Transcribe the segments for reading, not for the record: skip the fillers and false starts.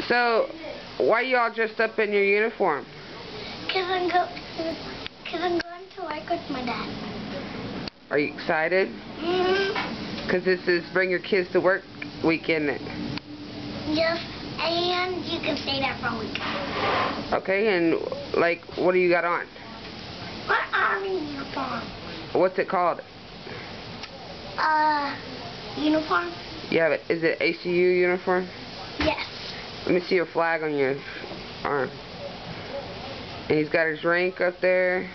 So, why you all dressed up in your uniform? Cause I'm going to work with my dad. Are you excited? Because this is Bring Your Kids to Work week, isn't it? Yes, and you can say that for a week. Okay, and like, what do you got on? What army uniform? What's it called? Uniform? Yeah, but is it ACU uniform? Yes. Let me see your flag on your arm. And he's got his rank up there.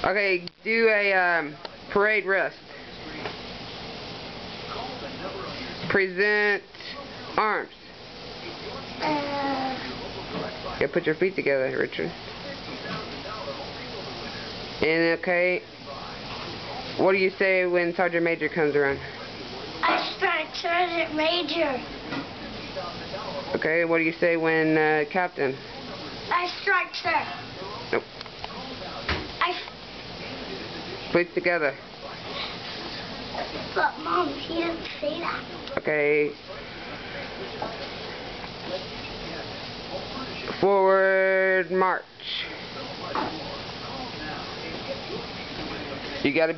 Okay, do a parade rest. Present arms. Yeah, put your feet together, Richard. And okay, what do you say when Sergeant Major comes around? I strike Sergeant Major. Okay, what do you say when Captain? I strike sir. Nope. Feet together. But Mom, he didn't say that. Okay. Forward march. You gotta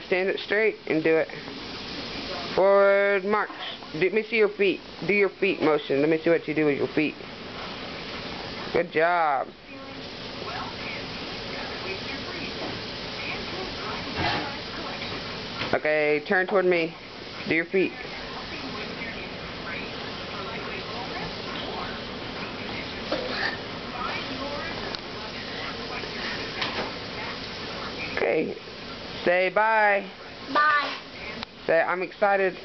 stand it straight and do it. Forward march. Let me see your feet. Do your feet motion. Let me see what you do with your feet. Good job. Okay, turn toward me. Do your feet. Okay. Say bye. Bye. Say, I'm excited.